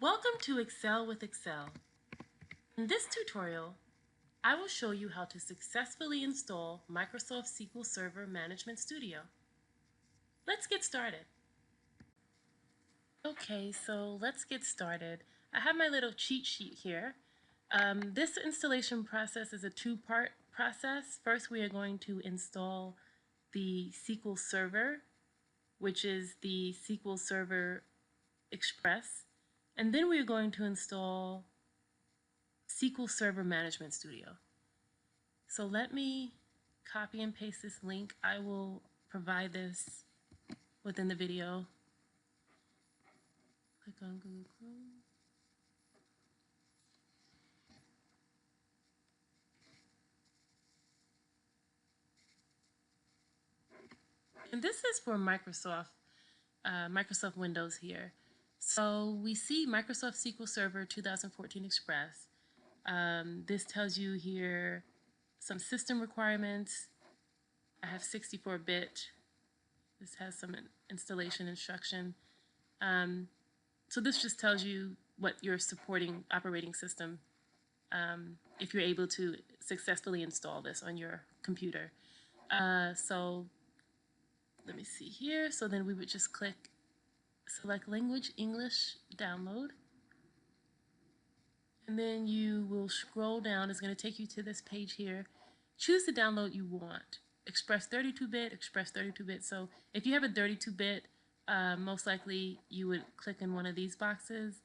Welcome to Excel with Excel. In this tutorial, I will show you how to successfully install Microsoft SQL Server Management Studio. Let's get started. Okay, so let's get started. I have my little cheat sheet here. This installation process is a two-part process. First, we are going to install the SQL Server, which is the SQL Server Express, and then we are going to install SQL Server Management Studio. So let me copy and paste this link. I will provide this within the video. Click on Google Chrome. And this is for Microsoft Windows here. So we see Microsoft SQL Server 2014 Express. This tells you here some system requirements. I have 64-bit. This has some installation instruction. So this just tells you what your supporting operating system, if you're able to successfully install this on your computer. So let me see here. So then we would just select language, English, download. And then you will scroll down. It's going to take you to this page here. Choose the download you want. Express 32-bit, Express 32-bit. So if you have a 32-bit, most likely you would click in one of these boxes.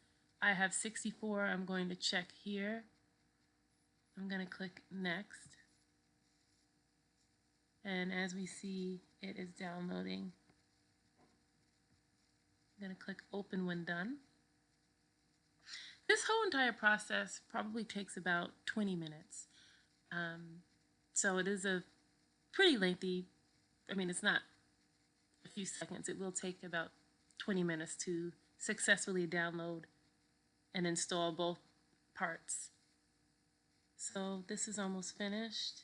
I have 64. I'm going to check here. I'm going to click Next. And as we see, it is downloading. I'm going to click Open when done. This whole entire process probably takes about 20 minutes. So it is a pretty lengthy, it's not a few seconds. It will take about 20 minutes to successfully download and install both parts. So this is almost finished.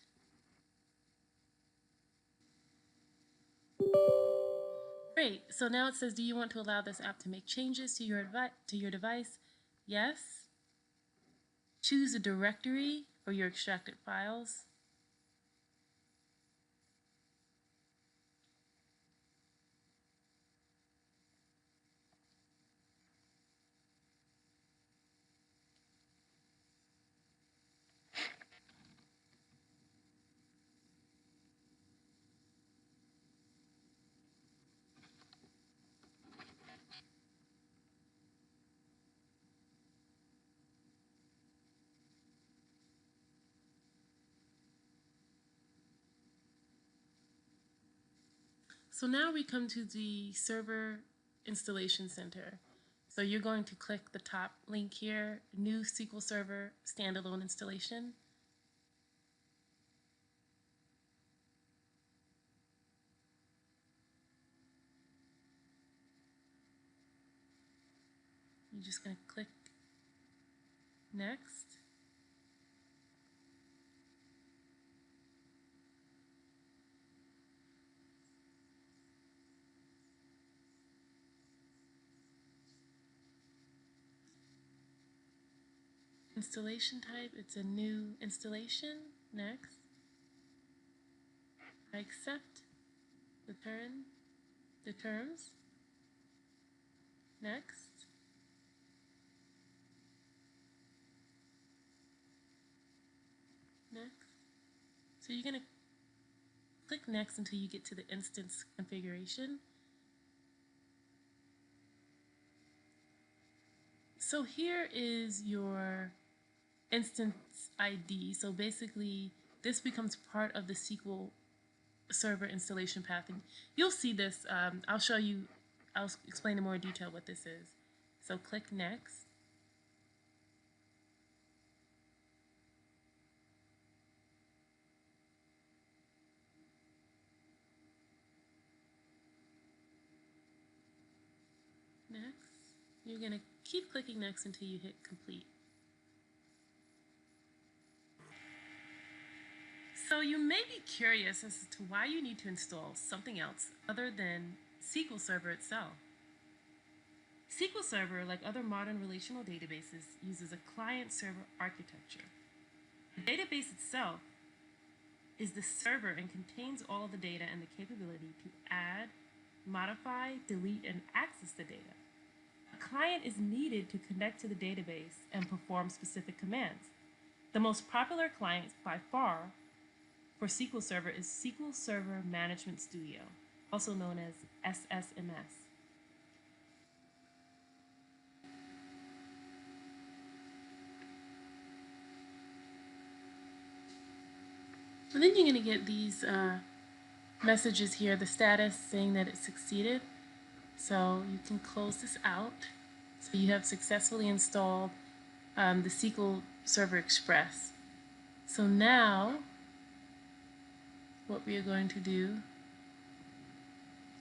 Great. So now it says, do you want to allow this app to make changes to your device? Yes. Choose a directory for your extracted files. So now we come to the Server Installation Center. So you're going to click the top link here, New SQL Server Standalone Installation. You're just going to click Next. Installation type, it's a new installation. Next. I accept the terms. Next. Next. So you're going to click Next until you get to the instance configuration. So here is your instance ID. So basically, this becomes part of the SQL Server installation path. And you'll see this. I'll explain in more detail what this is. So click Next. Next. You're going to keep clicking Next until you hit Complete. So you may be curious as to why you need to install something else other than SQL Server itself. SQL Server, like other modern relational databases, uses a client-server architecture. The database itself is the server and contains all of the data and the capability to add, modify, delete, and access the data. A client is needed to connect to the database and perform specific commands. The most popular client by far for SQL Server is SQL Server Management Studio, also known as SSMS. And then you're going to get these messages here, the status saying that it succeeded. So you can close this out. So you have successfully installed the SQL Server Express. So now what we are going to do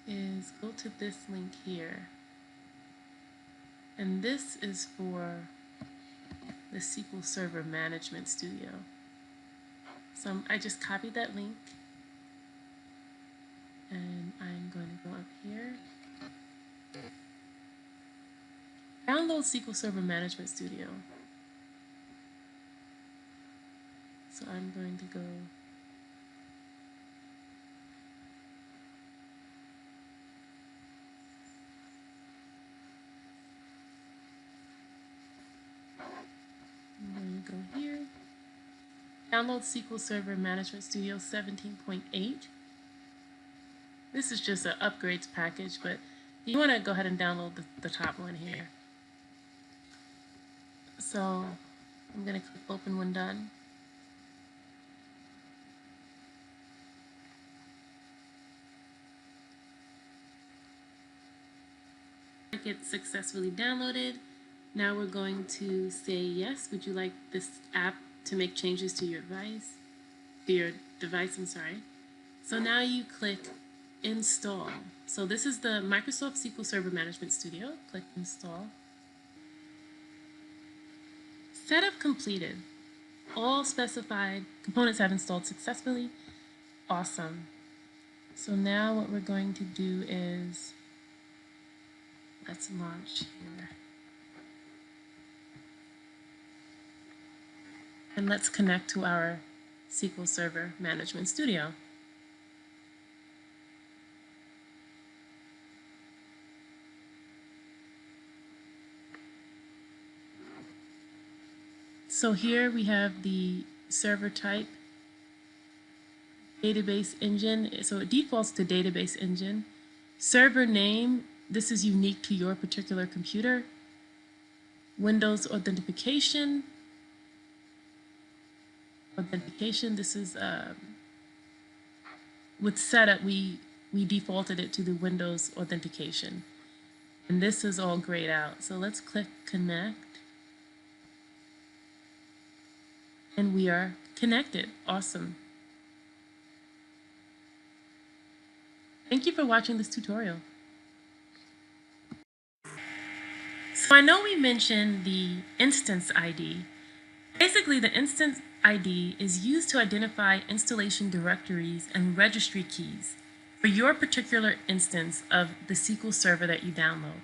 is go to this link here. And this is for the SQL Server Management Studio. So I just copied that link, and I'm going to go up here. Download SQL Server Management Studio. So I'm going to go here. Download SQL Server Management Studio 17.8. This is just an upgrades package, but you want to go ahead and download the top one here. So I'm going to click open when done. It successfully downloaded. Now we're going to say yes. Would you like this app to make changes to your device? So now you click install. So this is the Microsoft SQL Server Management Studio. Click install. Setup completed. All specified components have installed successfully. Awesome. So now what we're going to do is, let's launch here. And let's connect to our SQL Server Management Studio. So here we have the server type, database engine. So it defaults to database engine. Server name, this is unique to your particular computer. Windows authentication. This is with setup we defaulted it to the Windows authentication, and this is all grayed out. So let's click connect, and we are connected. Awesome. Thank you for watching this tutorial. So I know we mentioned the instance ID. Basically, the instance ID is used to identify installation directories and registry keys for your particular instance of the SQL Server that you download.